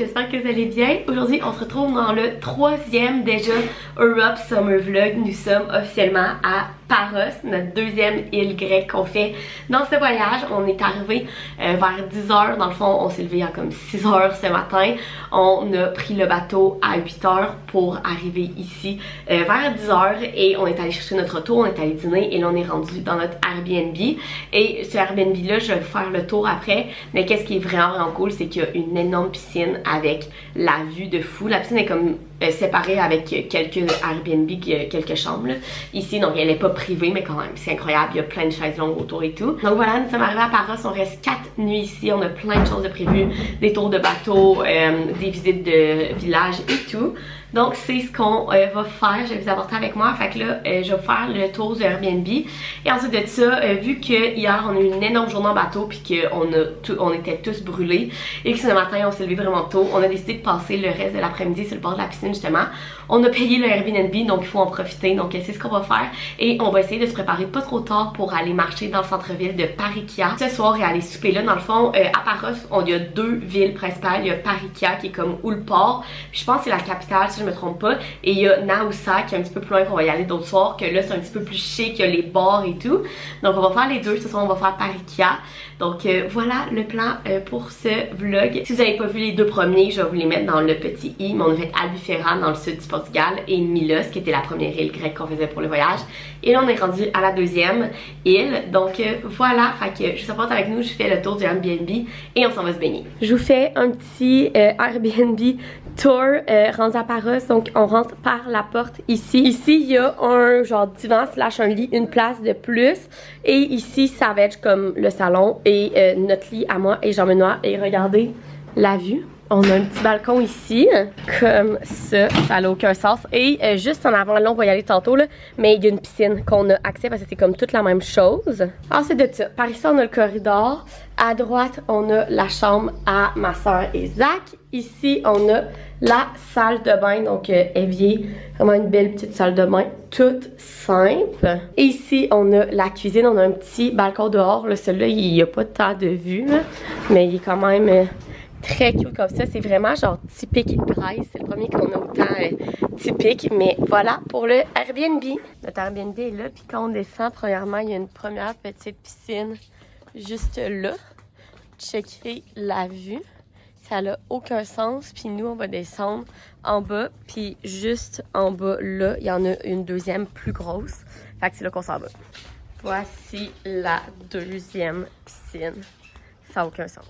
j'espère que vous allez bien. Aujourd'hui, on se retrouve dans le troisième déjà Europe Summer Vlog. Nous sommes officiellement à Paros, notre deuxième île grecque qu'on fait dans ce voyage. On est arrivé vers 10h, dans le fond on s'est levé à comme 6h ce matin. On a pris le bateau à 8h pour arriver ici vers 10h et on est allé chercher notre auto, on est allé dîner et là on est rendu dans notre Airbnb. Et ce Airbnb là, je vais faire le tour après, mais qu'est-ce qui est vraiment cool, c'est qu'il y a une énorme piscine avec la vue de fou. La piscine est comme séparée avec quelques Airbnb, quelques chambres là. Ici, donc elle est pas privée, mais quand même c'est incroyable, il y a plein de chaises longues autour et tout. Donc voilà, nous sommes arrivés à Paros, on reste 4 nuits ici, on a plein de choses de prévues, des tours de bateau, des visites de village et tout. Donc c'est ce qu'on va faire, je vais vous apporter avec moi. Fait que là, je vais faire le tour du Airbnb. Et ensuite de ça, vu que hier on a eu une énorme journée en bateau puis qu'on était tous brûlés et que ce matin on s'est levé vraiment tôt, on a décidé de passer le reste de l'après-midi sur le bord de la piscine justement. On a payé le Airbnb, donc il faut en profiter, donc c'est ce qu'on va faire. Et on va essayer de se préparer pas trop tard pour aller marcher dans le centre-ville de Parikia ce soir et aller souper là. Dans le fond, à Paros, il y a deux villes principales. Il y a Parikia qui est comme où le port, puis je pense que c'est la capitale si je me trompe pas, et il y a Naoussa qui est un petit peu plus loin, qu'on va y aller d'autres soirs, que là c'est un petit peu plus chic, il y a les bars et tout. Donc on va faire les deux, ce soir on va faire Parikia. Donc voilà le plan pour ce vlog. Si vous n'avez pas vu les deux premiers, je vais vous les mettre dans le petit i, mais on a fait Albufeira dans le sud du Portugal et Milos qui était la première île grecque qu'on faisait pour le voyage. Et là on est rendu à la deuxième île. Donc voilà, fait que je supporte avec nous, je fais le tour du Airbnb et on s'en va se baigner. Je vous fais un petit Airbnb tour rendu à Paros. Donc on rentre par la porte ici. Ici il y a un genre divan slash un lit, une place de plus. Et ici ça va être comme le salon et notre lit à moi et Jean-Benoît. Et regardez la vue. On a un petit balcon ici, comme ça n'a aucun sens. Et juste en avant, là on va y aller tantôt, là, mais il y a une piscine qu'on a accès parce que c'est comme toute la même chose. Ensuite de ça, par ici on a le corridor. À droite, on a la chambre à ma soeur et Zach. Ici, on a la salle de bain, donc évier, vraiment une belle petite salle de bain, toute simple. Et ici, on a la cuisine, on a un petit balcon dehors. Là, celui-là, il n'y a pas tant de vue, là, mais il est quand même très cute comme ça. C'est vraiment genre typique Grèce. C'est le premier qu'on a autant typique. Mais voilà pour le Airbnb. Notre Airbnb est là. Puis quand on descend, premièrement, il y a une première petite piscine juste là. Checker la vue. Ça n'a aucun sens. Puis nous, on va descendre en bas. Puis juste en bas, là, il y en a une deuxième plus grosse. Fait que c'est là qu'on s'en va. Voici la deuxième piscine. Ça n'a aucun sens.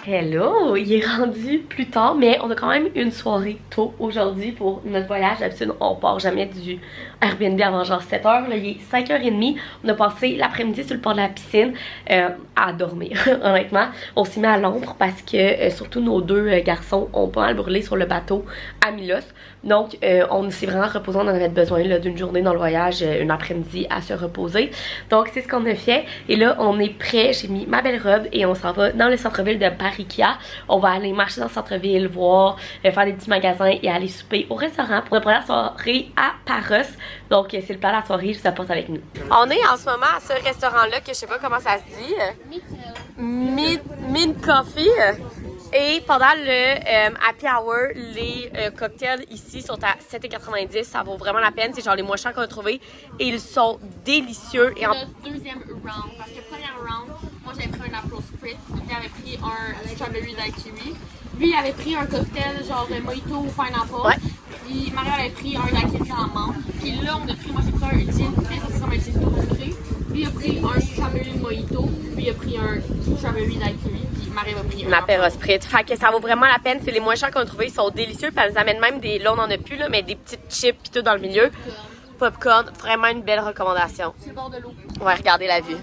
Hello! Il est rendu plus tard, mais on a quand même une soirée tôt aujourd'hui pour notre voyage. D'habitude, on part jamais du Airbnb avant genre 7h. Là, il est 5h30. On a passé l'après-midi sur le port de la piscine à dormir, honnêtement. On s'y met à l'ombre parce que surtout nos deux garçons ont pas mal brûlé sur le bateau à Milos. Donc, on s'est vraiment reposé. On en avait besoin d'une journée dans le voyage, une après-midi à se reposer. Donc, c'est ce qu'on a fait. Et là, on est prêt. J'ai mis ma belle robe et on s'en va dans le centre-ville de Parikia. On va aller marcher dans le centre-ville, voir, faire des petits magasins et aller souper au restaurant pour notre première soirée à Paros. Donc, c'est le plan de la soirée. Je vous apporte avec nous. On est en ce moment à ce restaurant-là que je sais pas comment ça se dit. Mid Coffee. Et pendant le happy hour, les cocktails ici sont à 7,90 $. Ça vaut vraiment la peine. C'est genre les moins chers qu'on a trouvés. Et ils sont délicieux. Et le deuxième round, parce que le premier round, moi j'avais pris un Apple Spritz, lui avait pris un Strawberry Daiquiri. Lui il avait pris un cocktail genre mojito ou pineapple. Ouais. Puis Mario avait pris un daiquiri en menthe. Puis là on a pris, moi j'ai pris un gin fizz, c'est comme un gin tout sucré. Lui il a pris un Strawberry Mojito. Lui il a pris un Strawberry Daiquiri. Marie va pris un apéro Spritz. Fait que ça vaut vraiment la peine. C'est les moins chers qu'on a trouvés. Ils sont délicieux. Puis elles nous amènent même des. Là, on en a plus, là, mais des petites chips pis tout dans le milieu. Popcorn. Vraiment une belle recommandation. C'est le bord de l'eau. On va regarder la vue.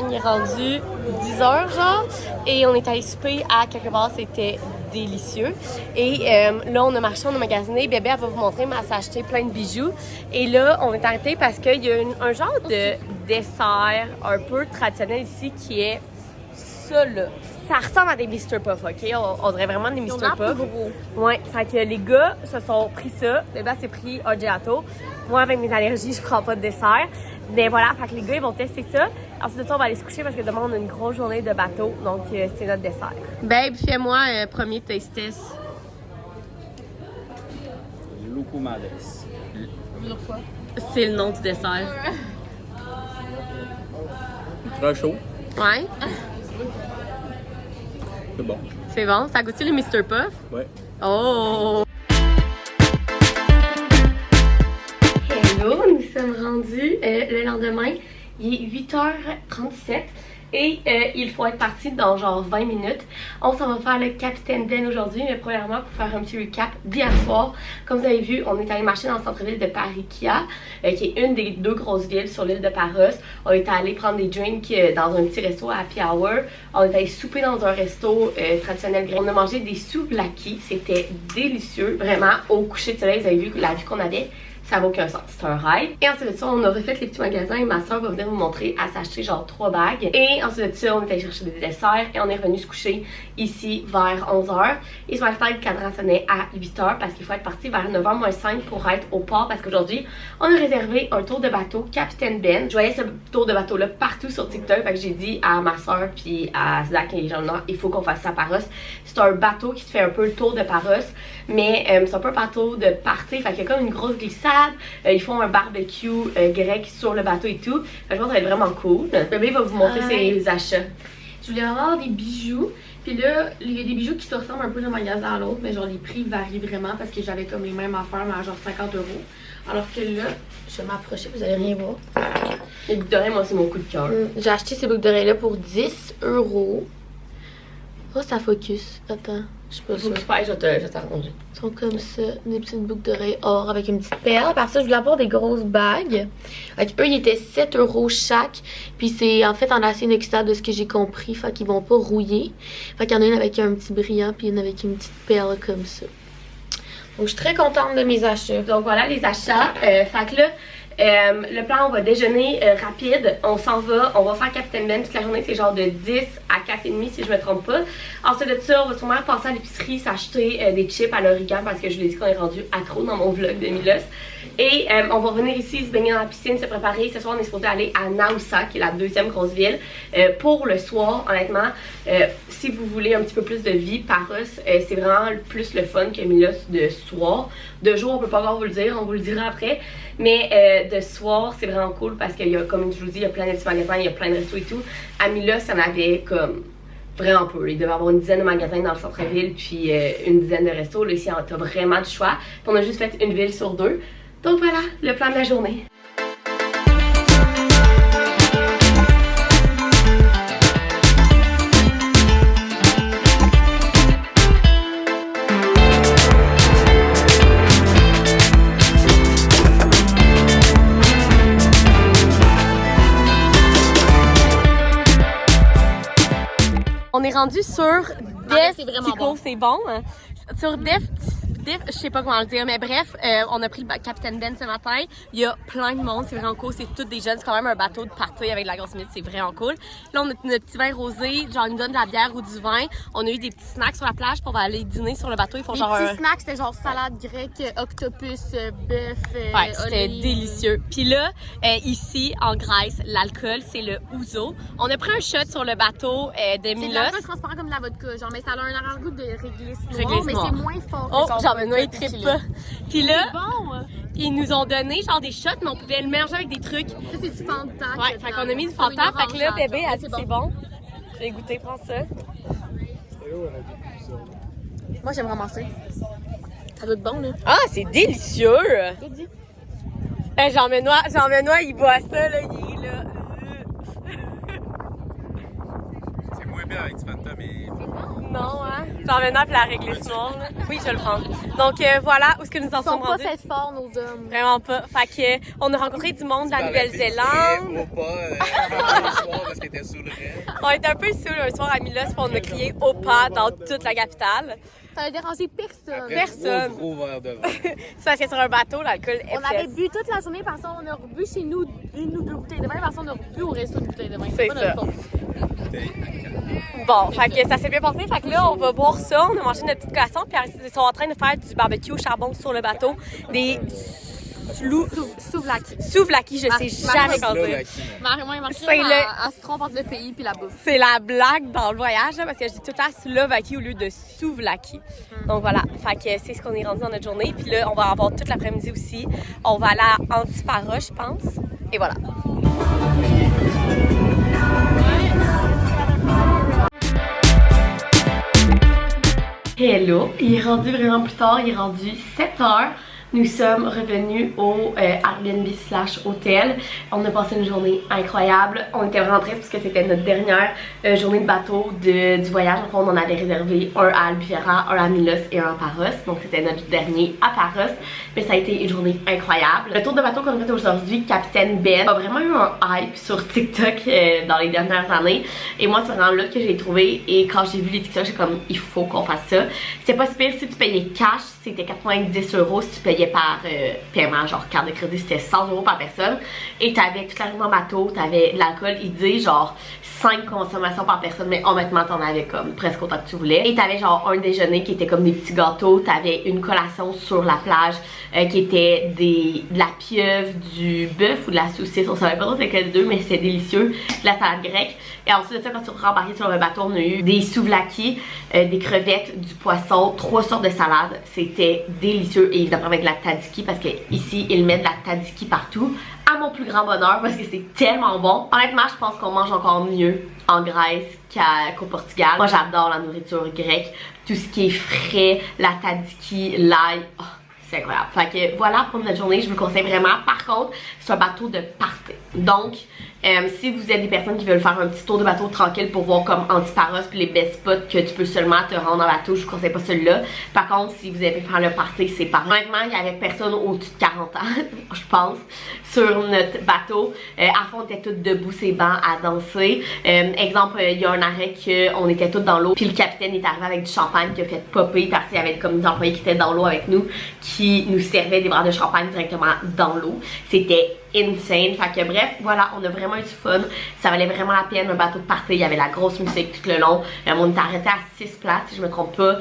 Il est rendu 10h genre et on est allé souper à quelque part, c'était délicieux. Et là on a marché, on a magasiné, bébé elle va vous montrer, mais elle s'est acheté plein de bijoux. Et là on est arrêté parce qu'il y a un genre de dessert un peu traditionnel ici qui est ça, là, ça ressemble à des Mr. Puff, OK? On dirait vraiment des Mr. Puff. Ouais, fait que les gars se sont pris ça. Le gars s'est pris un gelato. Moi, avec mes allergies, je prends pas de dessert. Mais voilà, fait que les gars, ils vont tester ça. Ensuite de ça, on va aller se coucher parce que demain, on a une grosse journée de bateau. Donc, c'est notre dessert. Babe, fais-moi premier taste test. Lucumades. C'est le nom du dessert. Très chaud. Ouais. C'est bon. C'est bon? Ça goûte-tu le Mr. Puff? Ouais. Oh! Hello! Nous sommes rendus le lendemain. Il est 8h37 et il faut être parti dans genre 20 minutes. On s'en va faire le Capitaine Ben aujourd'hui, mais premièrement pour faire un petit recap d'hier soir. Comme vous avez vu, on est allé marcher dans le centre-ville de Paris-Kia, qui est une des deux grosses villes sur l'île de Paros. On est allé prendre des drinks dans un petit resto à Happy Hour. On est allé souper dans un resto traditionnel grec. On a mangé des souvlaki, c'était délicieux, vraiment. Au coucher de soleil, vous avez vu la vue qu'on avait. Ça n'a aucun sens, c'est un rêve. Et ensuite de ça, on a refait les petits magasins et ma soeur va venir vous montrer à s'acheter genre 3 bagues. Et ensuite de ça, on est allé chercher des desserts et on est revenu se coucher ici vers 11h. Et ce matin, le cadran sonnait à 8h parce qu'il faut être parti vers 9h moins 5 pour être au port parce qu'aujourd'hui, on a réservé un tour de bateau Capitaine Ben. Je voyais ce tour de bateau-là partout sur TikTok, fait que j'ai dit à ma soeur puis à Zach et les gens, non, il faut qu'on fasse ça à Paros. C'est un bateau qui te fait un peu le tour de Paros, mais c'est un peu un bateau de party, fait qu'il y a comme une grosse glissade. Ils font un barbecue grec sur le bateau et tout. Je pense que ça va être vraiment cool. Bébé va vous montrer ses achats. Je voulais avoir des bijoux. Puis là, il y a des bijoux qui se ressemblent un peu d'un magasin à l'autre, mais genre les prix varient vraiment parce que j'avais comme les mêmes affaires, mais à genre 50 €. Alors que là, je vais m'approcher, vous allez rien voir. Les boucles d'oreilles, moi, c'est mon coup de cœur. J'ai acheté ces boucles d'oreilles-là pour 10 €. Oh, ça focus. Attends, je sais pas sûre. Je vais t'arranger. Ils sont comme ça, des petites boucles d'oreilles or avec une petite perle. Par ça, je voulais avoir des grosses bagues. Avec eux, ils étaient 7 € chaque. Puis c'est en fait en acier inoxydable de ce que j'ai compris. Fait qu'ils vont pas rouiller. Fait qu'il y en a une avec un petit brillant, puis une avec une petite perle comme ça. Donc, je suis très contente de mes achats. Donc, voilà les achats. Fait que là, le plan, on va déjeuner rapide, on s'en va, on va faire Capitaine Ben toute la journée, c'est genre de 10 à 4h30 si je me trompe pas. Ensuite de ça, on va sûrement passer à l'épicerie, s'acheter des chips à l'origan parce que je vous ai dit qu'on est rendu accro dans mon vlog de Milos. Et on va revenir ici, se baigner dans la piscine, se préparer. Ce soir, on est supposé aller à Naoussa, qui est la deuxième grosse ville. Pour le soir, honnêtement, si vous voulez un petit peu plus de vie, Paros, c'est vraiment plus le fun que Milos de soir. De jour, on peut pas encore vous le dire, on vous le dira après. Mais de soir, c'est vraiment cool parce qu'il y a, comme je vous dis, il y a plein de petits magasins, il y a plein de restos et tout. À Milos, il y en avait comme vraiment peu. Il devait y avoir une dizaine de magasins dans le centre-ville, puis une dizaine de restos. Là, ici, t'as vraiment du choix. Puis on a juste fait une ville sur deux. Donc voilà, le plan de la journée. On est rendu sur Deftico, c'est bon. Sur je sais pas comment le dire, mais bref, on a pris le Capitaine Ben ce matin. Il y a plein de monde, c'est vraiment cool. C'est tous des jeunes, c'est quand même un bateau de party avec de la grosse mythe, c'est vraiment cool. Là, on a notre petit vin rosé, genre ils nous donnent de la bière ou du vin. On a eu des petits snacks sur la plage, puis on va aller dîner sur le bateau. Ils font genre petits snacks, c'était genre salade grecque, octopus, bœuf, ouais, c'était délicieux. Puis là, ici, en Grèce, l'alcool, c'est le ouzo. On a pris un shot sur le bateau de Milos. C'est de l'alcool transparent comme de la vodka, genre, mais ça a un arrière-goût de réglisse noire, mais c'est moins fort. Oh, Jean-Benoît, il trippe pas. Puis là, bon. Ils nous ont donné genre des shots, mais on pouvait le mélanger avec des trucs. Ça, c'est du Fanta. Ouais, fait qu'on a mis du Fanta. Fait que là, bébé a dit c'est bon. Je vais goûter, prends ça. Moi, j'aime vraiment ça. Ça doit être bon, là. Ah, c'est délicieux! Jean-Benoît, il boit ça, là, il est là. C'est moins bien avec du Fanta, mais... Non, hein? Jean-Benoît puis la réglisse noire, là. Oui, je vais le prendre. Donc, voilà où est-ce que nous en sommes rendus. Ils sont pas faits forts, nos hommes. Vraiment pas. Fait que, on a rencontré du monde de la Nouvelle-Zélande. Au pas, le soir parce qu'il était sous le rêve. On était un peu saoul un soir à Milos, puis on a crié au pas dans toute la capitale. Ça a dérangé personne. Après, Personne. Gros verre de vin. C'est parce que sur un bateau, l'alcool est On avait bu toute la journée, parce qu'on a rebu chez nous une ou deux bouteilles de vin, parce qu'on a rebu au resto une bouteille de vin. C'est pas ça. notre faute. bouteille à 4. Bon, fait que ça s'est bien passé. Fait que là, on va boire ça. On a mangé notre petite collation. Puis ils sont en train de faire du barbecue au charbon sur le bateau. Des souvlaki, je sais jamais comment dire. Marie-moi est marquée à se tromper entre le pays puis la bouffe. C'est la blague dans le voyage, là, parce que je dis tout le temps Slovaquie au lieu de souvlaki. Donc voilà, fait que c'est ce qu'on est rendu dans notre journée. Puis là, on va avoir toute l'après-midi aussi. On va aller à Antipara, je pense. Et voilà. Hello! Il est rendu vraiment plus tard, il est rendu 7h. Nous sommes revenus au Airbnb / hôtel. On a passé une journée incroyable. On était vraiment tristes parce que c'était notre dernière journée de bateau du voyage. On en avait réservé un à Albufeira, un à Milos et un à Paros. Donc c'était notre dernier à Paros. Mais ça a été une journée incroyable. Le tour de bateau qu'on a fait aujourd'hui, Capitaine Ben, a vraiment eu un hype sur TikTok dans les dernières années. Et moi c'est vraiment là que j'ai trouvé. Et quand j'ai vu les TikTok, j'ai comme il faut qu'on fasse ça. C'était pas si pire si tu payais cash, c'était 90 €. Si tu payais par paiement, genre carte de crédit, c'était 100 € par personne. Et t'avais toute la journée en bateau, t'avais de l'alcool, il dit genre 5 consommations par personne, mais honnêtement t'en avais comme presque autant que tu voulais. Et t'avais genre un déjeuner qui était comme des petits gâteaux, t'avais une collation sur la plage qui était de la pieuvre, du bœuf ou de la saucisse, on savait pas trop c'est que les deux, mais c'était délicieux, de la salade grecque. Et ensuite de ça, quand tu rembarquais sur le bateau, on a eu des souvlaki, des crevettes, du poisson, 3 sortes de salades. C'était délicieux et évidemment avec de la tzatziki parce que ici ils mettent de la tzatziki partout. À mon plus grand bonheur parce que c'est tellement bon. Honnêtement, je pense qu'on mange encore mieux en Grèce qu'au Portugal. Moi, j'adore la nourriture grecque, tout ce qui est frais, la tzatziki, l'ail. Oh, c'est incroyable. Fait que voilà pour notre journée, je vous le conseille vraiment. Par contre, c'est un bateau de party. Donc, si vous êtes des personnes qui veulent faire un petit tour de bateau tranquille pour voir comme Antiparos puis les best spots que tu peux seulement te rendre en bateau, je vous conseille pas celui-là. Par contre, si vous avez faire le party, c'est pas. Honnêtement, il y avait personne au-dessus de 40 ans, je pense, sur notre bateau. À fond, on était toutes debout ces bancs à danser. Exemple, il y a un arrêt qu'on était toutes dans l'eau, puis le capitaine est arrivé avec du champagne qui a fait popper parce qu'il y avait comme des employés qui étaient dans l'eau avec nous, qui nous servaient des verres de champagne directement dans l'eau. C'était insane. Fait que bref, voilà, on a vraiment eu du fun. Ça valait vraiment la peine, un bateau de party. Il y avait la grosse musique tout le long. On était arrêté à 6 places, si je me trompe pas.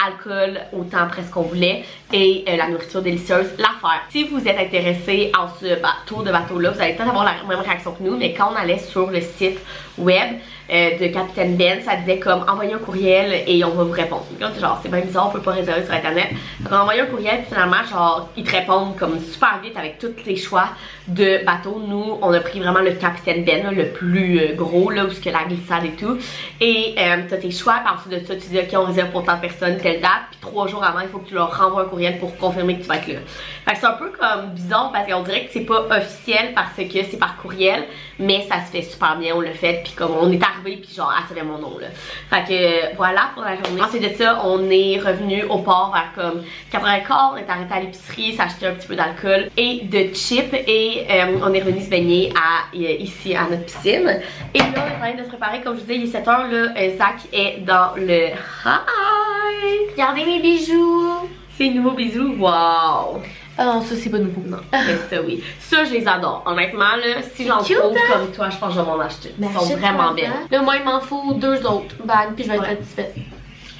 Alcool, autant presque qu'on voulait. Et la nourriture délicieuse. L'affaire, si vous êtes intéressé en ce tour de bateau-là, vous allez peut-être avoir la même réaction que nous, mais quand on allait sur le site web de Capitaine Ben, ça disait comme envoyer un courriel et on va vous répondre. Donc, genre, c'est bien bizarre, on peut pas réserver sur internet. Donc on a envoyé un courriel et finalement, genre, ils te répondent comme super vite avec tous les choix de bateaux. Nous, on a pris vraiment le Capitaine Ben, là, le plus gros, là, où c'est que la glissade et tout. Et t'as tes choix, puis ensuite de ça, tu dis ok, on réserve pour tant de personnes, telle date, puis 3 jours avant, il faut que tu leur renvoies un courriel pour confirmer que tu vas être là. Fait que c'est un peu comme bizarre parce qu'on dirait que c'est pas officiel parce que c'est par courriel, mais ça se fait super bien, on l'a fait, puis comme on est arrivé, puis genre, elle savait mon nom, là. Fait que voilà pour la journée. Ensuite de ça, on est revenu au port vers comme 4h15, on est arrêté à l'épicerie, s'acheter un petit peu d'alcool et de chips, et on est revenu se baigner ici à notre piscine. Et là, on est en train de se préparer, comme je vous disais, il est 7h, là, Zach est dans le... Hi! Regardez mes bijoux! Ces nouveaux bijoux, wow! Ah non, ça c'est pas nouveau. Non, mais ça oui. Ça je les adore. Honnêtement là, si j'en trouve comme toi, je pense que je vais m'en acheter. Ils sont vraiment belles. Là moi il m'en faut 2 autres bagues puis je vais être satisfaite.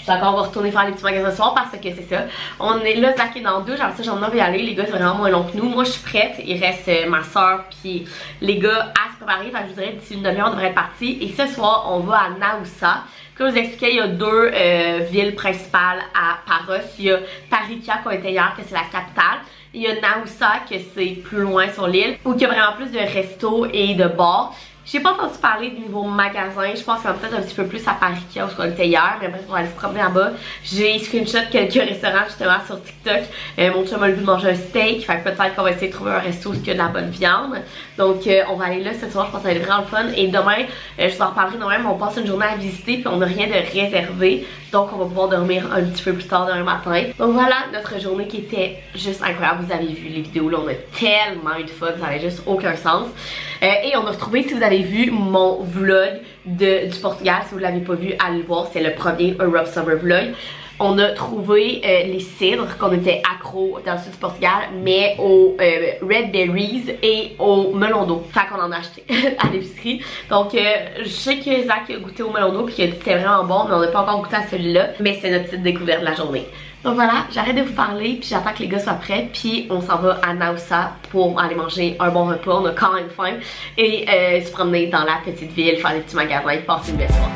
D'accord, on va retourner faire les petits magasins ce soir parce que c'est ça. On est là, Zach est dans le douche, genre ça j'en ai envie d'y aller. Les gars c'est vraiment moins long que nous. Moi je suis prête, il reste ma soeur puis les gars à se préparer. Enfin je vous dirais d'ici une demi-heure on devrait être parti. Et ce soir on va à Naoussa. Comme je vous expliquais, il y a 2 villes principales à Paros. Il y a Parikia qu'on était hier, que c'est la capitale. Il y a Naoussa, que c'est plus loin sur l'île, où il y a vraiment plus de restos et de bars. J'ai pas entendu parler de niveau magasin, je pense qu'on va peut-être un petit peu plus à Parikia où on était hier, mais après on va aller se promener là-bas. J'ai screenshot quelques restaurants justement sur TikTok. Mon chum a le goût de manger un steak, fait que peut-être qu'on va essayer de trouver un resto où il y a de la bonne viande. Donc on va aller là ce soir, je pense que ça va être vraiment le fun. Et demain, je vous en reparlerai demain, mais on passe une journée à visiter puis on n'a rien de réservé. Donc on va pouvoir dormir un petit peu plus tard demain matin. Donc voilà notre journée qui était juste incroyable. Vous avez vu les vidéos là, on a tellement eu de fun, ça n'avait juste aucun sens. Et on a retrouvé, si vous avez vu mon vlog du Portugal, si vous ne l'avez pas vu, allez le voir, c'est le premier Europe Summer Vlog. On a trouvé les cidres qu'on était accro dans le sud du Portugal, mais aux red berries et au melon d'eau. Fait qu'on en a acheté à l'épicerie. Donc je sais que Zach a goûté au melon d'eau puis qu'il a dit que c'était vraiment bon, mais on n'a pas encore goûté à celui-là. Mais c'est notre petite découverte de la journée. Donc voilà, j'arrête de vous parler puis j'attends que les gars soient prêts puis on s'en va à Naoussa pour aller manger un bon repas, on a quand même faim et se promener dans la petite ville, faire des petits magasins et passer une belle soirée.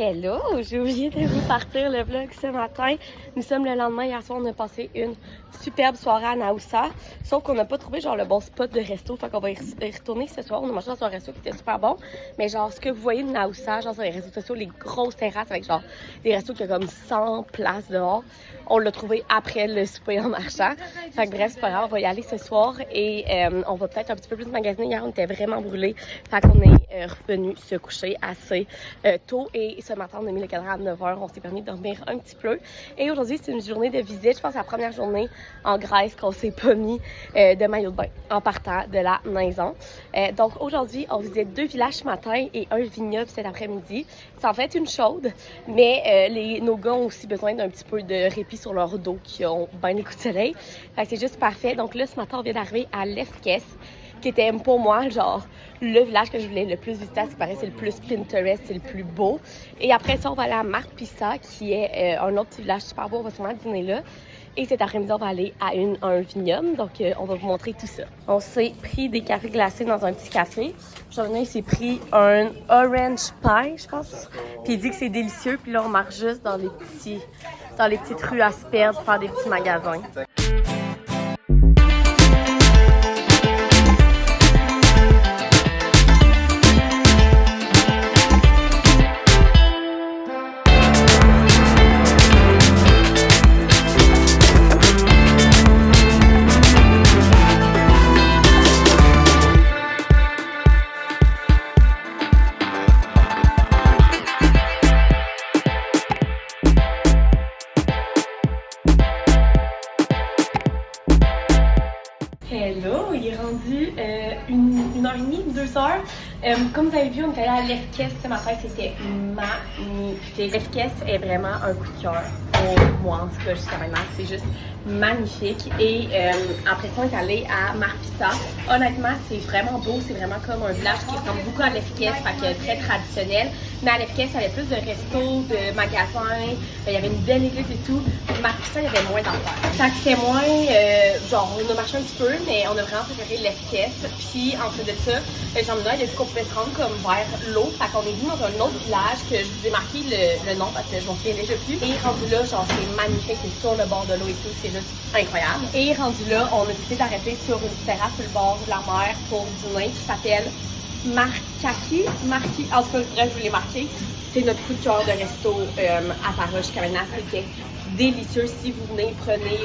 Hello, j'ai oublié de vous partir le vlog ce matin. Nous sommes le lendemain, hier soir on a passé une superbe soirée à Naoussa. Sauf qu'on n'a pas trouvé genre le bon spot de resto, fait qu'on va y retourner ce soir. On a mangé dans un resto qui était super bon. Mais genre ce que vous voyez de Naoussa, genre sur les réseaux sociaux, les grosses terrasses avec genre des restos qui ont comme 100 places dehors. On l'a trouvé après le souper en marchant. Fait que bref, c'est pas grave, on va y aller ce soir et on va peut-être un petit peu plus magasiner. Hier on était vraiment brûlés. Fait qu'on est revenu se coucher assez tôt et ce matin on a mis le cadran à 9h. On s'est permis de dormir un petit peu. Et aujourd'hui c'est une journée de visite. Je pense que c'est la première journée en Grèce qu'on s'est pas mis de maillot de bain en partant de la maison. Donc aujourd'hui on visite 2 villages ce matin et un vignoble cet après-midi. C'est en fait une chaude, mais nos gars ont aussi besoin d'un petit peu de répit sur leur dos qui ont bien les coups de soleil. Fait que c'est juste parfait. Donc là ce matin on vient d'arriver à Lefkes, qui était pour moi genre le village que je voulais le plus visiter. À ce qui paraît, c'est le plus Pinterest, c'est le plus beau. Et après ça, on va aller à Marpissa, qui est un autre petit village super beau. On va sûrement dîner là. Et cet après-midi, on va aller à un vignoble. Donc, on va vous montrer tout ça. On s'est pris des cafés glacés dans un petit café. Jean-René s'est pris un orange pie, je pense. Puis il dit que c'est délicieux. Puis là, on marche juste dans les petites rues à se perdre pour faire des petits magasins. Hello, il est rendu 1h30, 2h. Comme vous avez vu, on est allé à Lefkes ce matin, c'était magnifique. Lefkes est vraiment un coup de cœur pour moi, en tout cas jusqu'à maintenant, c'est juste magnifique. Et après ça, on est allé à Marpissa. Honnêtement, c'est vraiment beau, c'est vraiment comme un village qui ressemble beaucoup à Lefkes, fait que très traditionnel. Mais à Lefkes, il y avait plus de restos, de magasins, il y avait une belle église et tout. Marpissa, il y avait moins d'affaires. Fait que c'est moins, genre, on a marché un petit peu, mais on a vraiment préféré Lefkes. Puis, en plus de ça, Jean-Benoît, il a dit qu'on pouvait se rendre comme vers l'eau. Fait qu'on est venu dans un autre village que je vous ai marqué le nom parce que je m'en souviens déjà plus. Et rendu là, genre, c'est magnifique, c'est sur le bord de l'eau et tout, c'est juste incroyable. Et rendu là, on a décidé d'arrêter sur une terrasse sur le bord de la mer pour dîner qui s'appelle Markaki, en tout cas, bref, je vous l'ai marqué. C'est notre coup de cœur de resto à Paros jusqu'à maintenant. C'était délicieux. Si vous venez, prenez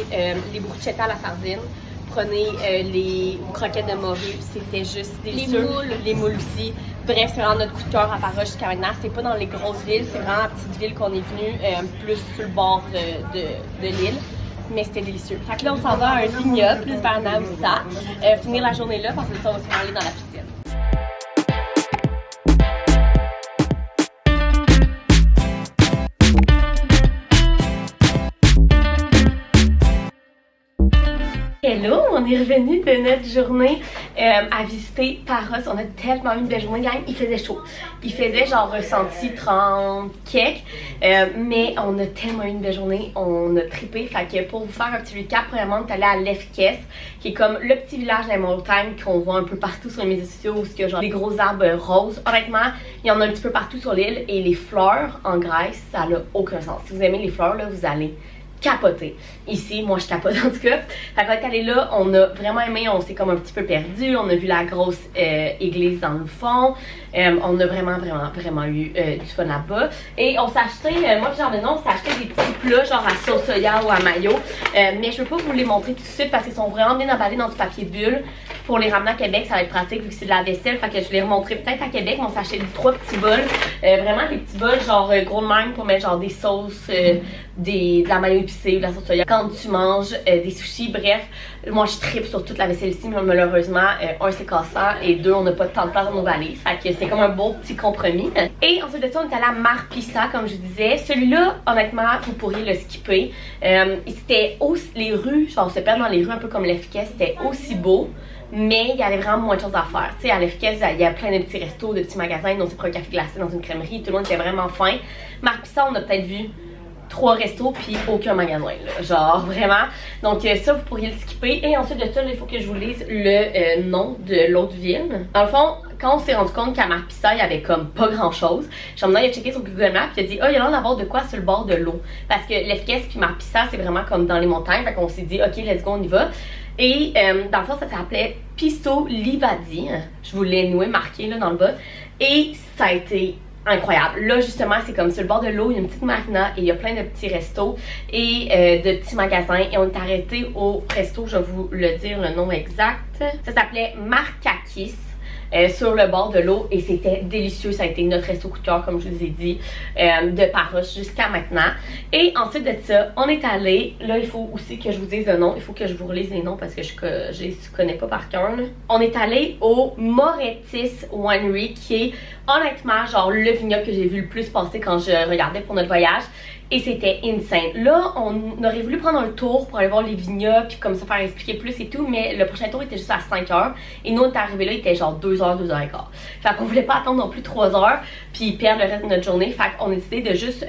les bruschetta à la sardine, prenez les croquettes de morue, c'était juste délicieux. Les moules aussi. Bref, c'est vraiment notre coup de cœur à Paros jusqu'à maintenant. C'est pas dans les grosses villes, c'est vraiment la petite ville qu'on est venu, plus sur le bord de l'île. Mais c'était délicieux. Fait que là, on s'en va à un vignoble, plus vers Naoussa, finir la journée là, parce que ça, on va se faire aller dans la piscine. Hello, on est revenu de notre journée à visiter Paros. On a tellement eu une belle journée, gang. Il faisait chaud. Il faisait genre ressenti 30 quelques, mais on a tellement eu une belle journée. On a trippé. Fait que pour vous faire un petit recap, premièrement, on est allé à Lefkes, qui est comme le petit village des montagnes qu'on voit un peu partout sur les médias sociaux, où il y a genre des gros arbres roses. Honnêtement, il y en a un petit peu partout sur l'île et les fleurs en Grèce, ça n'a aucun sens. Si vous aimez les fleurs, là, vous allez capoter. Ici, moi je capote en tout cas. Fait qu'on est allé là, on a vraiment aimé, on s'est comme un petit peu perdu, on a vu la grosse église dans le fond. On a vraiment eu du fun là-bas. Et on s'est acheté, moi et Jean-Benoît, on s'est acheté des petits plats genre à sauce soya ou à mayo. Mais je peux pas vous les montrer tout de suite parce qu'ils sont vraiment bien emballés dans du papier bulle. Pour les ramener à Québec, ça va être pratique vu que c'est de la vaisselle. Fait que je les remontrerai peut-être à Québec, mais on s'est acheté 3 petits bols. Vraiment des petits bols genre gros de même pour mettre genre des sauces, de la mayo épicée ou de la sauce soya quand tu manges des sushis. Bref, moi je tripe sur toute la vaisselle ici, mais malheureusement, un c'est cassant et deux on n'a pas tant de place dans nos valises. Fait que c'est comme un beau petit compromis. Et ensuite de ça, on est allé à Marpissa, comme je vous disais. Celui-là, honnêtement, vous pourriez le skipper. C'était aussi les rues, genre se perdre dans les rues un peu comme l'Efficace, c'était aussi beau. Mais il y avait vraiment moins de choses à faire. Tu sais, à l'Efficace, il y a plein de petits restos, de petits magasins. On s'est pris un café glacé dans une crèmerie. Tout le monde était vraiment fin. Marpissa, on a peut-être vu 3 restos puis aucun magasin, là. Genre, vraiment. Donc ça, vous pourriez le skipper. Et ensuite de ça, là, il faut que je vous lise le nom de l'autre ville. Dans le fond, quand on s'est rendu compte qu'à Marpissa, il y avait comme pas grand-chose, Jean-Benoît, il a checké sur Google Maps et il a dit « Ah, il y a l'air d'avoir de quoi sur le bord de l'eau. » Parce que l'Efficace puis Marpissa, c'est vraiment comme dans les montagnes. Fait qu'on s'est dit « Ok, let's go, on y va. » Et dans le fond, ça s'appelait Pisto Livadi. Je vous l'ai noué marqué là dans le bas. Et ça a été incroyable. Là, justement, c'est comme sur le bord de l'eau, il y a une petite marina et il y a plein de petits restos et de petits magasins. Et on est arrêté au resto, je vais vous le dire le nom exact. Ça s'appelait Markakis. Sur le bord de l'eau et c'était délicieux. Ça a été notre resto coup de cœur, comme je vous ai dit, de Paroche jusqu'à maintenant. Et ensuite de ça, on est allé, là il faut aussi que je vous dise le nom, il faut que je vous relise les noms parce que je connais pas par cœur. On est allé au Moretis Winery qui est honnêtement genre le vignoble que j'ai vu le plus passer quand je regardais pour notre voyage. Et c'était insane. Là, on aurait voulu prendre un tour pour aller voir les vignobles, puis comme ça faire expliquer plus et tout, mais le prochain tour était juste à 5 h. Et nous, on est arrivés là, il était genre 2 h, 2 h et quart. Fait qu'on voulait pas attendre non plus 3 h, puis perdre le reste de notre journée. Fait qu'on a décidé de juste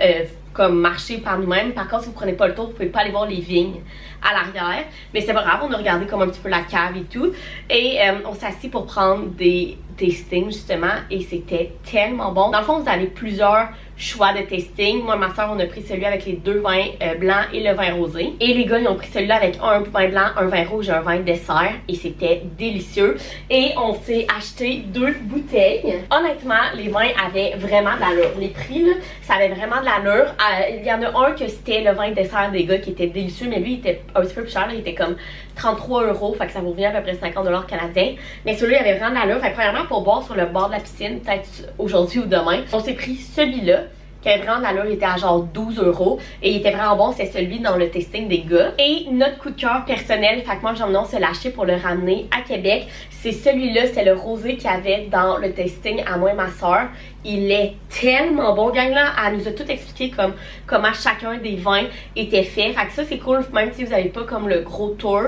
comme marcher par nous-mêmes. Par contre, si vous prenez pas le tour, vous pouvez pas aller voir les vignes à l'arrière. Mais c'est pas grave, on a regardé comme un petit peu la cave et tout. Et on s'est assis pour prendre des tastings justement et c'était tellement bon. Dans le fond, vous avez plusieurs choix de tasting. Moi et ma soeur, on a pris celui avec les 2 vins blancs et le vin rosé. Et les gars, ils ont pris celui-là avec un vin blanc, un vin rouge et un vin dessert. Et c'était délicieux. Et on s'est acheté 2 bouteilles. Honnêtement, les vins avaient vraiment de l'allure. Les prix, là, ça avait vraiment de l'allure. Il y en a un que c'était le vin dessert des gars qui était délicieux, mais lui, il était un petit peu plus cher. Là, il était comme 33 €. Fait que ça vous revient à peu près 50 $ canadiens. Mais celui-là, il avait vraiment de l'allure. Fait que premièrement, pour boire sur le bord de la piscine, peut-être aujourd'hui ou demain, on s'est pris celui-là. Qui avait vraiment de l'allure, il était à genre 12 € et il était vraiment bon, c'est celui dans le tasting des gars. Et notre coup de cœur personnel, fait que moi j'en ai se l'acheter pour le ramener à Québec, c'est celui-là, c'est le rosé qu'il y avait dans le tasting à moi et ma soeur. Il est tellement bon, gang là, elle nous a tout expliqué comme comment chacun des vins était fait. Fait que ça c'est cool, même si vous n'avez pas comme le gros tour,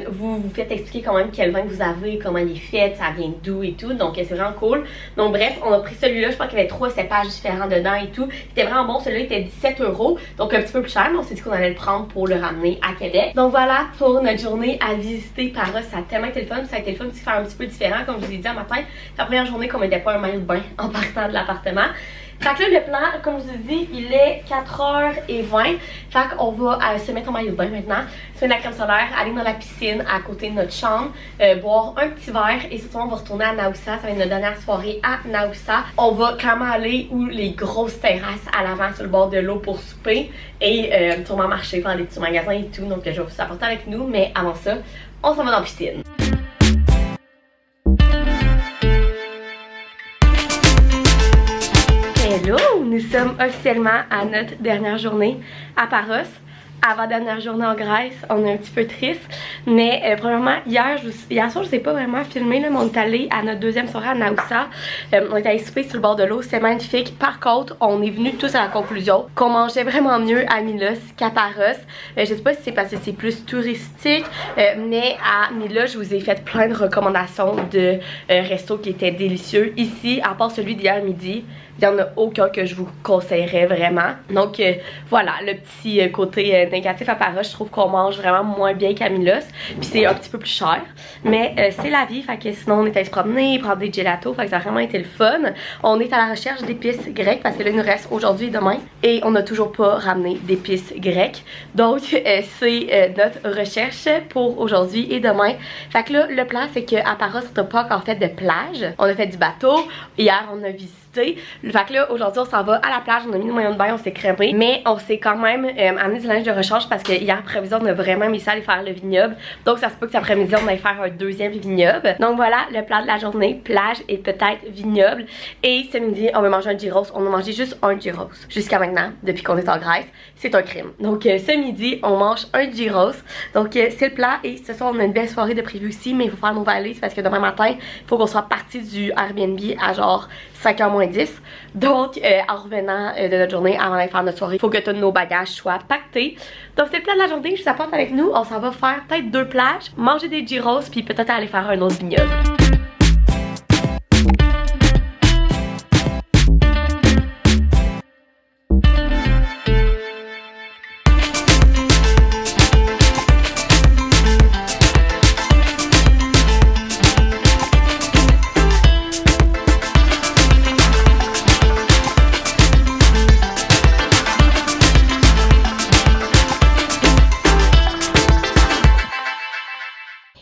vous vous faites expliquer quand même quel vin vous avez, comment il est fait, ça vient d'où et tout, donc c'est vraiment cool. Donc bref, on a pris celui-là, je crois qu'il y avait 3 cépages différents dedans et tout. C'était vraiment bon, celui-là était 17 €, donc un petit peu plus cher, mais on s'est dit qu'on allait le prendre pour le ramener à Québec. Donc voilà pour notre journée à visiter Paroche, ça a tellement été le fun, ça a été le fun de faire un petit peu différent, comme je vous ai dit à matin. La première journée qu'on mettait pas un maillot de bain en partant de l'appartement. Fait que là, le plan, comme je vous ai dit, il est 4h20. Fait qu'on va se mettre en maillot de bain maintenant, se mettre la crème solaire, aller dans la piscine à côté de notre chambre, boire un petit verre et ce soir, on va retourner à Naoussa. Ça va être notre dernière soirée à Naoussa. On va clairement aller où les grosses terrasses à l'avant sur le bord de l'eau pour souper et sûrement marcher dans les petits magasins et tout. Donc, je vais vous apporter avec nous, mais avant ça, on s'en va dans la piscine. Hello! Nous sommes officiellement à notre dernière journée à Paroche. Avant-dernière journée en Grèce, on est un petit peu triste. Mais premièrement, hier soir, je sais pas vraiment filmé, là, mais on est allé à notre deuxième soirée à Naoussa. On est allé souper sur le bord de l'eau, c'était magnifique. Par contre, on est venus tous à la conclusion qu'on mangeait vraiment mieux à Milos qu'à Paroche. Je sais pas si c'est parce que c'est plus touristique, mais à Milos, je vous ai fait plein de recommandations de restos qui étaient délicieux. Ici, à part celui d'hier midi, il n'y en a aucun que je vous conseillerais vraiment. Donc voilà, le petit côté négatif à Paroche, je trouve qu'on mange vraiment moins bien qu'à Milos. Puis c'est un petit peu plus cher. Mais c'est la vie, fait que sinon on est allé se promener, prendre des gelatos, fait que ça a vraiment été le fun. On est à la recherche d'épices grecques parce que là il nous reste aujourd'hui et demain. Et on n'a toujours pas ramené d'épices grecques. Donc c'est notre recherche pour aujourd'hui et demain. Fait que là, le plan c'est qu'à Paroche, on n'a pas encore fait de plage. On a fait du bateau. Hier, on a visité. Fait que là, aujourd'hui, on s'en va à la plage, on a mis nos maillots de bain, on s'est crémé, mais on s'est quand même amené du linge de rechange parce que hier après-midi on a vraiment mis ça à aller faire le vignoble. Donc ça se peut que cet après-midi on aille faire un deuxième vignoble. Donc voilà le plan de la journée, plage et peut-être vignoble. Et ce midi on va manger un gyros. On a mangé juste un gyros jusqu'à maintenant depuis qu'on est en Grèce. C'est un crime. Donc ce midi on mange un gyros. Donc c'est le plan et ce soir on a une belle soirée de prévu aussi. Mais il faut faire nos valises parce que demain matin il faut qu'on soit parti du Airbnb à genre 5h moins 10. Donc en revenant de notre journée avant d'aller faire notre soirée, il faut que tous nos bagages soient pactés. Donc c'est le plan de la journée, je vous apporte avec nous. On s'en va faire peut-être 2 plages, manger des gyros puis peut-être aller faire un autre vignoble.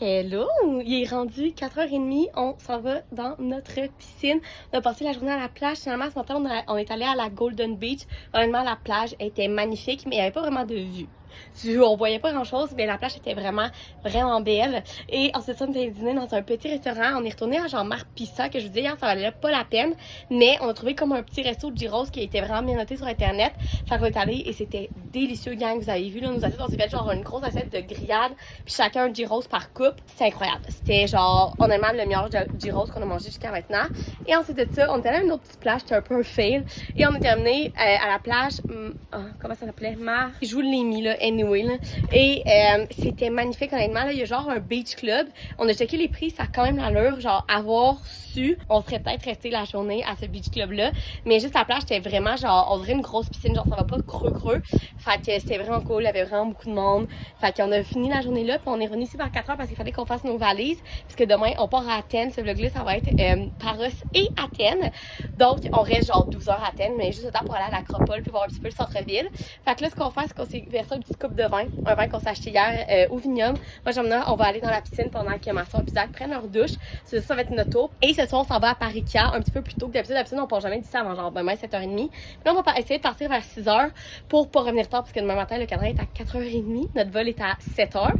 Hello! Il est rendu 4h30, on s'en va dans notre piscine. On a passé la journée à la plage. Finalement, ce matin, on est allé à la Golden Beach. Honnêtement, la plage était magnifique, mais il n'y avait pas vraiment de vue. On voyait pas grand chose, mais la plage était vraiment belle. Et ensuite on était dîner dans un petit restaurant. On est retourné à genre Mar Pizza, que je vous disais hier, ça valait pas la peine, mais on a trouvé comme un petit resto de gyros qui était vraiment bien noté sur internet. Fait qu'on est allé et c'était délicieux, gang. Vous avez vu là nos assiettes, on s'est fait genre une grosse assiette de grillade puis chacun un gyros par coupe. C'était incroyable, c'était genre honnêtement le meilleur gyros qu'on a mangé jusqu'à maintenant. Et ensuite de ça on est allé à une autre petite plage, c'était un peu un fail, et on est terminé à la plage comment ça s'appelait, je vous l'ai mis là, anyway là. Et c'était magnifique honnêtement là. Il y a genre un beach club, on a checké les prix, ça a quand même l'allure, genre avoir su on serait peut-être resté la journée à ce beach club là, mais juste la plage c'était vraiment genre on dirait une grosse piscine, genre ça va pas creux. Fait que c'était vraiment cool, il y avait vraiment beaucoup de monde. Fait qu'on a fini la journée là, puis on est revenu ici vers 4h parce qu'il fallait qu'on fasse nos valises, puisque demain on part à Athènes. Ce vlog là ça va être Paros et Athènes, donc on reste genre 12 heures à Athènes, mais juste le temps pour aller à l'Acropole puis voir un petit peu le centre-ville. Fait que là ce qu'on fait c'est qu'on s'est versé une petite coupe de vin, un vin qu'on s'est acheté hier au vignoble. Moi j'emmène, on va aller dans la piscine pendant que ma soeur et Zach prennent leur douche. Ça va être notre tour. Et ce soir on s'en va à Parikia un petit peu plus tôt que d'habitude. D'habitude on part jamais d'ici avant genre demain 7h30. Puis là on va essayer de partir vers 6h pour pas revenir tard parce que demain matin le cadran est à 4h30, notre vol est à 7h.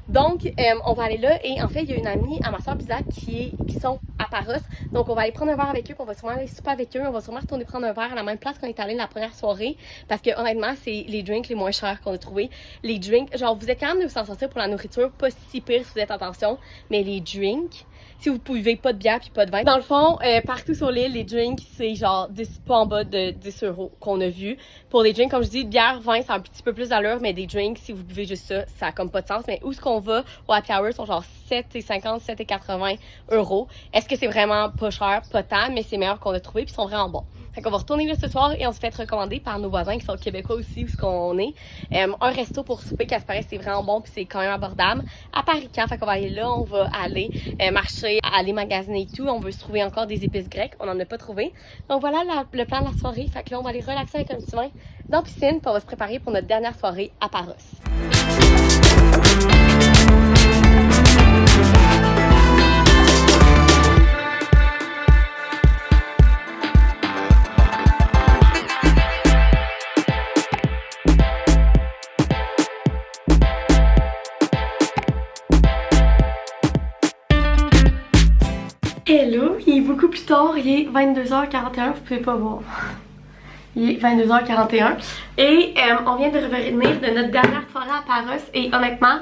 Donc on va aller là et en fait il y a une amie à ma soeur et Zach qui sont à Paros. Donc on va aller prendre un verre avec eux, puis on va sûrement aller souper avec eux. On va sûrement retourner prendre un verre à la même place qu'on est allé la première soirée parce que honnêtement c'est les drinks les moins chers qu'on a trouvé. Les drinks, genre vous êtes quand même de vous en sortir pour la nourriture, pas si pire si vous êtes attention, mais les drinks, si vous pouvez pas de bière puis pas de vin. Dans le fond, partout sur l'île, les drinks, c'est genre 10, pas en bas de 10 € qu'on a vu. Pour les drinks, comme je dis, bière, vin, c'est un petit peu plus d'allure, mais des drinks, si vous buvez juste ça, ça a comme pas de sens. Mais où est-ce qu'on va au happy hour sont genre 7,50, 7,80 €. Est-ce que c'est vraiment pas cher? Pas tant, mais c'est meilleur qu'on a trouvé puis ils sont vraiment bons. Fait qu'on va retourner là ce soir et on se fait recommander par nos voisins qui sont québécois aussi, où ce qu'on est. Un resto pour souper qui paraît c'est vraiment bon puis c'est quand même abordable. À Parikia, fait qu'on va aller là, on va aller marcher, aller magasiner et tout. On veut se trouver encore des épices grecques, on en a pas trouvé. Donc voilà le plan de la soirée. Fait que là on va aller relaxer avec un petit vin dans la piscine puis on va se préparer pour notre dernière soirée à Paros. Hello, il est beaucoup plus tard, il est 22h41, vous pouvez pas voir. Il est 22h41 et on vient de revenir de notre dernière soirée à Paros et honnêtement,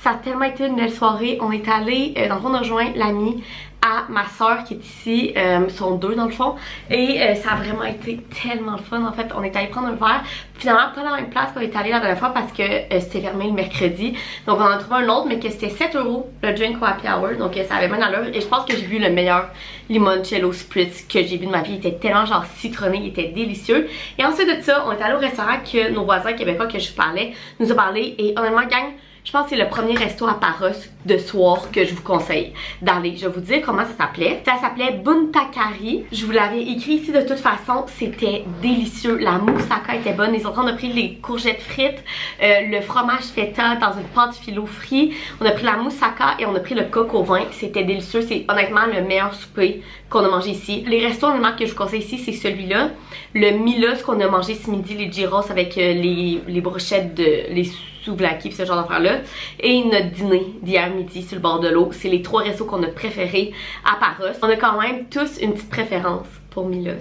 ça a tellement été une belle soirée. On est allé, dans le fond, on a rejoint l'amie à ma soeur qui est ici, sont deux dans le fond, et ça a vraiment été tellement le fun. En fait, on est allé prendre un verre, finalement pas dans la même place qu'on est allé la dernière fois parce que c'était fermé le mercredi, donc on en a trouvé un autre mais que c'était 7 € le drink au happy hour, donc ça avait bien d'allure et je pense que j'ai vu le meilleur limoncello spritz que j'ai vu de ma vie. Il était tellement genre citronné, il était délicieux. Et ensuite de ça, on est allé au restaurant que nos voisins québécois que je parlais nous ont parlé et honnêtement gang, Je pense que c'est le premier resto à Paros de soir que je vous conseille d'aller. Je vais vous dire comment ça s'appelait. Ça s'appelait Buntakari. Je vous l'avais écrit ici de toute façon. C'était délicieux. La moussaka était bonne. Ils ont pris les courgettes frites, le fromage feta dans une pâte filo frit. On a pris la moussaka et on a pris le coq au vin. C'était délicieux. C'est honnêtement le meilleur souper qu'on a mangé ici. Les restos honnêtement que je vous conseille ici, c'est celui-là. Le Milos qu'on a mangé ce midi, les gyros avec les brochettes de... les souvlaki, ce genre d'affaires-là. Et notre dîner d'hier midi sur le bord de l'eau. C'est les 3 restos qu'on a préférés à Paros. On a quand même tous une petite préférence pour Milos.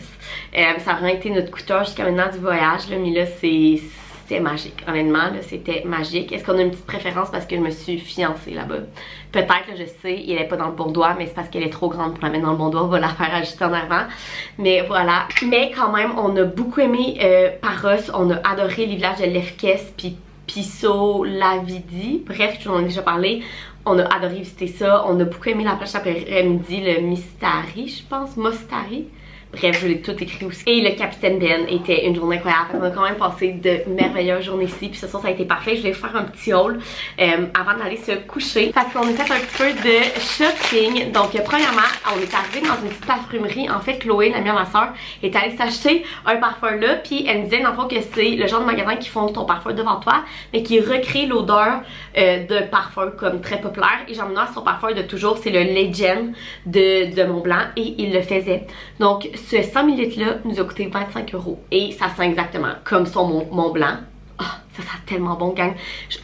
Ça a vraiment été notre coup de cœur jusqu'à maintenant du voyage. Le Milos, c'était magique. Honnêtement, c'était magique. Est-ce qu'on a une petite préférence parce que je me suis fiancée là-bas? Peut-être, je sais, il n'est pas dans le bon doigt, mais c'est parce qu'elle est trop grande pour la mettre dans le bon doigt. On va la faire ajuster en avant. Mais voilà. Mais quand même, on a beaucoup aimé Paros. On a adoré les villages de Lefkes puis Piso Lavidi. Bref, je vous en ai déjà parlé. On a adoré visiter ça. On a beaucoup aimé la plage après-midi, le Mistari, je pense. Mostari. Bref, je l'ai tout écrit aussi. Et le capitaine Ben était une journée incroyable. On a quand même passé de merveilleuses journées ici. Puis ce soir, ça a été parfait. Je vais vous faire un petit haul avant d'aller se coucher. Parce qu'on a fait un petit peu de shopping. Donc, premièrement, on est arrivé dans une petite parfumerie. En fait, Chloé, l'amie de ma soeur, est allée s'acheter un parfum là. Puis elle me disait, dans le fond, que c'est le genre de magasin qui font ton parfum devant toi, mais qui recrée l'odeur de parfum comme très populaire. Et j'en ai son parfum de toujours. C'est le Legend de Montblanc. Et il le faisait. Donc, ce 100 ml là nous a coûté 25 €. Et ça sent exactement comme son Montblanc. Ah, ça sent tellement bon, gang.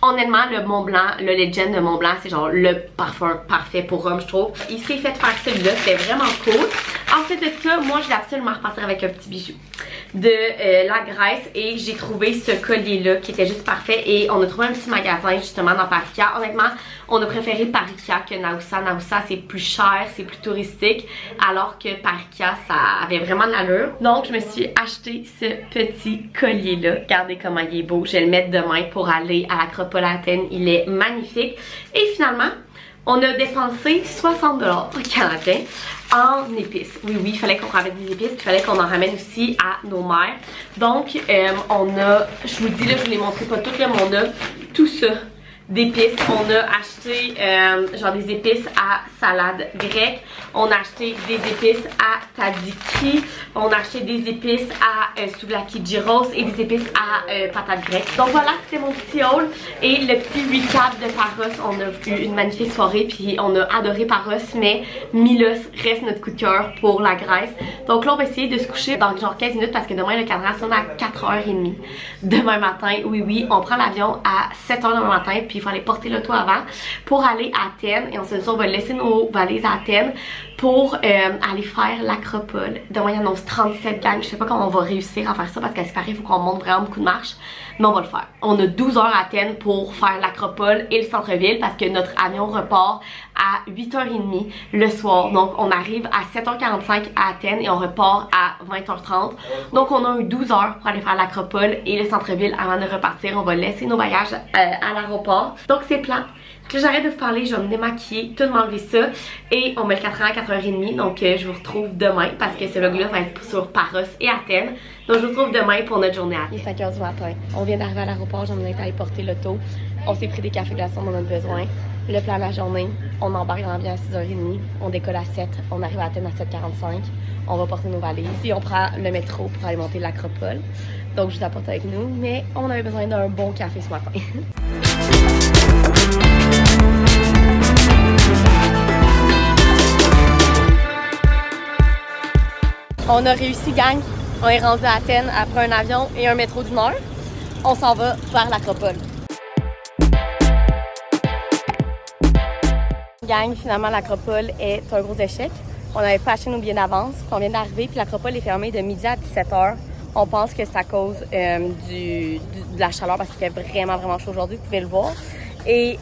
Honnêtement, le Montblanc, le Legend de Montblanc, c'est genre le parfum parfait pour homme, je trouve. Il s'est fait faire celui-là, c'était vraiment cool. Ensuite de ça, moi, je vais absolument repartir avec un petit bijou de la Grèce. Et j'ai trouvé ce collier-là qui était juste parfait. Et on a trouvé un petit magasin, justement, dans Parika. Honnêtement, on a préféré Parika que Naoussa. Naoussa, c'est plus cher, c'est plus touristique. Alors que Parika, ça avait vraiment de l'allure. Donc, je me suis acheté ce petit collier-là. Regardez comment il est beau. Je vais le mettre demain pour aller à l'Acropole à Athènes. Il est magnifique. Et finalement, on a dépensé 60 $ canadiens en épices. Oui, il fallait qu'on ramène des épices, puis il fallait qu'on en ramène aussi à nos mères. Donc, on a, je vous dis là, je ne les montrerai pas toutes, là, mais on a tout ça d'épices. On a acheté genre des épices à salade grecque. On a acheté des épices à tzatziki. On a acheté des épices à souvlaki gyros et des épices à patates grecques. Donc voilà, c'était mon petit haul et le petit recap de Paros. On a eu une magnifique soirée puis on a adoré Paros, mais Milos reste notre coup de cœur pour la Grèce. Donc là, on va essayer de se coucher dans genre 15 minutes parce que demain le cadran sonne à 4h30 demain matin. Oui, on prend l'avion à 7h demain matin puis il faut aller porter l'auto avant pour aller à Athènes. Et ensuite on va laisser nos valises à Athènes pour aller faire l'Acropole. Demain il annonce 37 gangs. Je sais pas comment on va réussir à faire ça parce qu'à ce paraît il faut qu'on monte vraiment beaucoup de marches. Mais on va le faire. On a 12 heures à Athènes pour faire l'Acropole et le centre-ville parce que notre avion repart à 8h30 le soir. Donc on arrive à 7h45 à Athènes et on repart à 20h30. Donc on a eu 12 heures pour aller faire l'Acropole et le centre-ville avant de repartir. On va laisser nos bagages à l'aéroport. Donc c'est plan. Que j'arrête de vous parler, je vais me démaquiller, tout m'enlever ça et on met le 4h à 4h30. Donc je vous retrouve demain parce que ce vlog-là va être sur Paros et Athènes. Donc je vous retrouve demain pour notre journée à Athènes. Il est 5h du matin. On vient d'arriver à l'aéroport, j'en ai allé porter l'auto. On s'est pris des cafés glaçons, on en a besoin. Le plan de la journée, on embarque dans l'avion à 6h30, on décolle à 7, on arrive à Athènes à 7h45. On va porter nos valises et on prend le métro pour aller monter l'Acropole. Donc je vous apporte avec nous, mais on avait besoin d'un bon café ce matin. On a réussi, gang. On est rendu à Athènes après un avion et un métro d'1 heure. On s'en va vers l'Acropole. Gang, finalement, l'Acropole est un gros échec. On n'avait pas acheté nos billets d'avance. On vient d'arriver, puis l'Acropole est fermée de midi à 17h. On pense que c'est à cause de la chaleur parce qu'il fait vraiment chaud aujourd'hui. Vous pouvez le voir. Et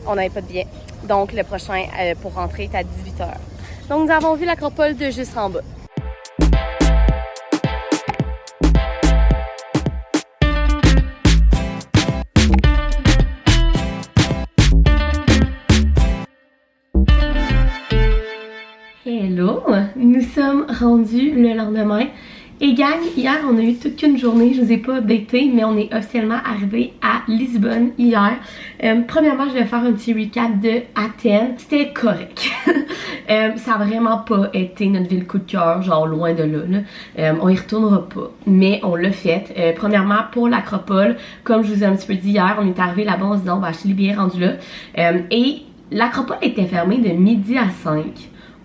on n'avait pas de billets. Donc, le prochain pour rentrer est à 18h. Donc, nous avons vu l'Acropole de juste en bas. Hello! Nous sommes rendus le lendemain Et gang, hier on a eu toute une journée, je vous ai pas updaté, mais on est officiellement arrivé à Lisbonne hier. Premièrement, je vais faire un petit recap de Athènes. C'était correct. Ça a vraiment pas été notre ville coup de cœur, genre loin de là. On y retournera pas, mais on l'a fait. Premièrement, pour l'Acropole, comme je vous ai un petit peu dit hier, on est arrivé là-bas en se disant on va acheter les billets rendus là. Et l'Acropole était fermée de midi à 5.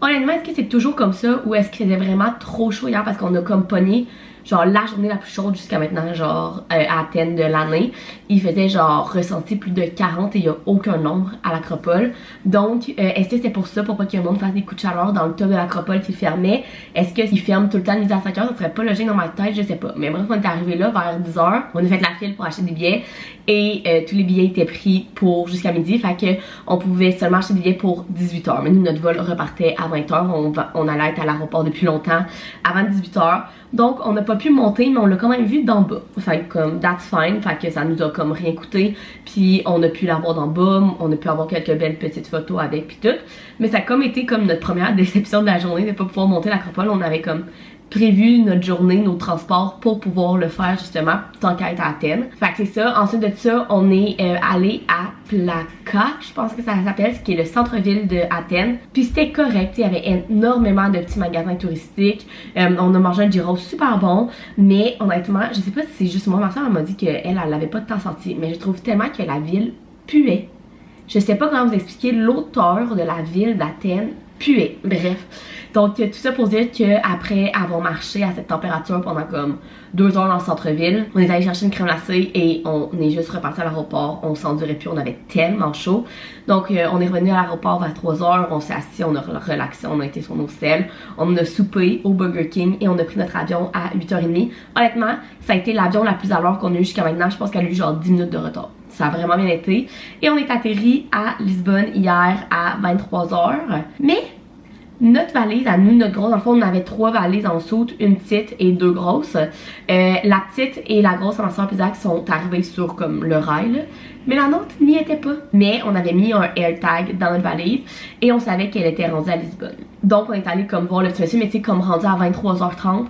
Honnêtement, est-ce que c'est toujours comme ça ou est-ce qu'il faisait vraiment trop chaud hier parce qu'on a comme pogné genre la journée la plus chaude jusqu'à maintenant, genre à Athènes de l'année. Il faisait genre ressenti plus de 40 et il n'y a aucun nombre à l'Acropole. Donc, est-ce que c'est pour ça, pour pas que le monde fasse des coups de chaleur dans le top de l'Acropole qui fermait? Est-ce qu'ils ferment tout le temps de midi à 5h? Ça serait pas logique dans ma tête, je sais pas. Mais bref, on est arrivé là vers 10h. On a fait la file pour acheter des billets et tous les billets étaient pris pour jusqu'à midi. Fait que on pouvait seulement acheter des billets pour 18h. Mais nous, notre vol repartait à 20h. On allait être à l'aéroport depuis longtemps avant 18h. Donc, on n'a pas pu monter, mais on l'a quand même vu d'en bas. Fait que comme, that's fine. Fait que ça nous a comme rien coûté. Puis, on a pu l'avoir d'en bas. On a pu avoir quelques belles petites photos avec, puis tout. Mais ça a comme été comme notre première déception de la journée de pas pouvoir monter l'Acropole. On avait comme prévu notre journée, nos transports pour pouvoir le faire justement tant qu'à être à Athènes. Fait que c'est ça. Ensuite de ça, on est allé à Plaka, je pense que ça s'appelle, ce qui est le centre-ville de Athènes. Puis c'était correct, il y avait énormément de petits magasins touristiques. On a mangé un gyro super bon, mais honnêtement, je sais pas si c'est juste moi, ma soeur m'a dit qu'elle avait pas de temps sorti, mais je trouve tellement que la ville puait. Je sais pas comment vous expliquer, l'odeur de la ville d'Athènes puait. Bref. Donc tout ça pour dire qu'après avoir marché à cette température pendant comme 2 heures dans le centre-ville, on est allé chercher une crème glacée et on est juste reparti à l'aéroport. On s'endurait plus, on avait tellement chaud. Donc on est revenu à l'aéroport vers 3 heures, on s'est assis, on a relaxé, on a été sur nos selles, on a soupé au Burger King et on a pris notre avion à 8h30. Honnêtement, ça a été l'avion la plus à l'heure qu'on a eu jusqu'à maintenant. Je pense qu'elle a eu genre 10 minutes de retard. Ça a vraiment bien été. Et on est atterri à Lisbonne hier à 23h. Mais notre valise, à nous, notre grosse, dans le fond, on avait 3 valises en soute, une petite et 2 grosses. La petite et la grosse, ma soeur et Zach sont arrivées sur comme le rail, là. Mais la nôtre n'y était pas. Mais on avait mis un AirTag dans notre valise et on savait qu'elle était rendue à Lisbonne. Donc on est allé comme voir le petit monsieur, mais tu sais, comme rendu à 23h30,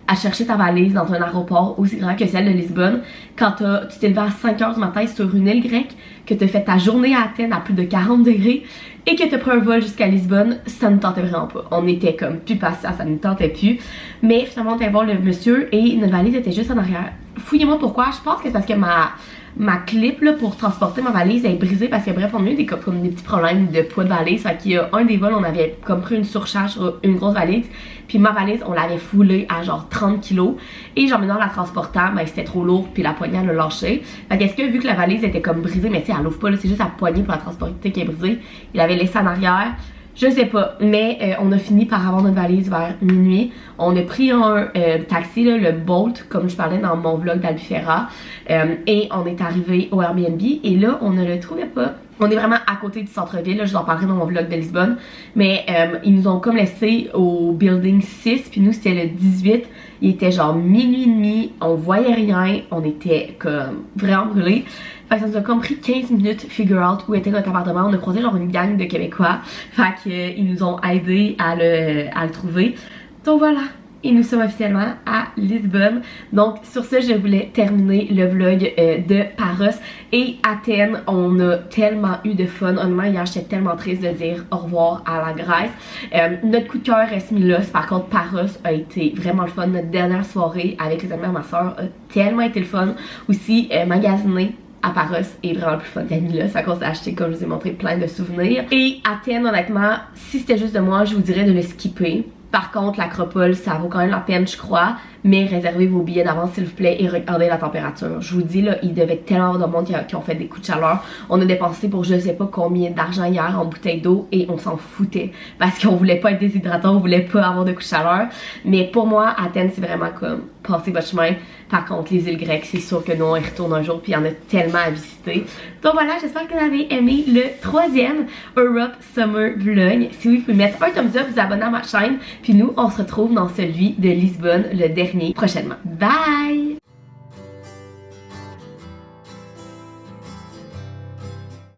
à chercher ta valise dans un aéroport aussi grand que celle de Lisbonne, quand tu t'es levé à 5h du matin sur une île grecque, que tu as fait ta journée à Athènes à plus de 40 degrés et que tu as pris un vol jusqu'à Lisbonne, ça ne tentait vraiment pas. On était comme plus patient, ça ne tentait plus. Mais finalement, on était voir le monsieur et notre valise était juste en arrière. Fouillez-moi pourquoi, je pense que c'est parce que ma clip là, pour transporter ma valise est brisée parce que bref on a eu comme des petits problèmes de poids de valise. Fait qu'il y a un des vols on avait comme pris une surcharge sur une grosse valise, puis ma valise on l'avait foulée à genre 30 kg et genre maintenant en la transportant ben c'était trop lourd puis la poignée elle a lâché. Fait qu'est-ce que vu que la valise était comme brisée, mais tu sais elle ouvre pas là, c'est juste la poignée pour la transporter qui est brisée, il avait laissé en arrière. Je sais pas, mais on a fini par avoir notre valise vers minuit. On a pris un taxi, là, le Bolt, comme je parlais dans mon vlog d'Albufera, et on est arrivé au Airbnb et là on ne le trouvait pas. On est vraiment à côté du centre-ville, là, je vous en parlerai dans mon vlog de Lisbonne, mais ils nous ont comme laissé au building 6, puis nous c'était le 18, il était genre minuit et demi, on voyait rien, on était comme vraiment brûlés. Fait que ça nous a comme pris 15 minutes figure out où était notre appartement. On a croisé genre une gang de Québécois. Fait qu'ils nous ont aidés à le trouver. Donc voilà, et nous sommes officiellement à Lisbonne. Donc sur ce, je voulais terminer le vlog de Paros et Athènes. On a tellement eu de fun. Honnêtement, hier j'étais tellement triste de dire au revoir à la Grèce. Notre coup de cœur reste Milos. Par contre, Paros a été vraiment le fun. Notre dernière soirée avec les amis de ma soeur a tellement été le fun. Aussi, magasiner à Paros est vraiment plus fun qu'à Milos, à cause d'acheter, comme je vous ai montré, plein de souvenirs. Et Athènes, honnêtement, si c'était juste de moi, je vous dirais de le skipper. Par contre, l'Acropole, ça vaut quand même la peine, je crois. Mais réservez vos billets d'avance, s'il vous plaît, et regardez la température. Je vous dis, là, il devait tellement avoir de monde qui ont fait des coups de chaleur. On a dépensé pour je sais pas combien d'argent hier en bouteilles d'eau et on s'en foutait. Parce qu'on voulait pas être déshydratant, on voulait pas avoir de coups de chaleur. Mais pour moi, Athènes, c'est vraiment comme passer votre chemin. Par contre, les îles grecques, c'est sûr que nous, on y retourne un jour, puis il y en a tellement à visiter. Donc voilà, j'espère que vous avez aimé le 3e Europe Summer Vlog. Si oui, vous pouvez mettre un thumbs up, vous abonner à ma chaîne. Puis nous, on se retrouve dans celui de Lisbonne, le dernier, prochainement. Bye!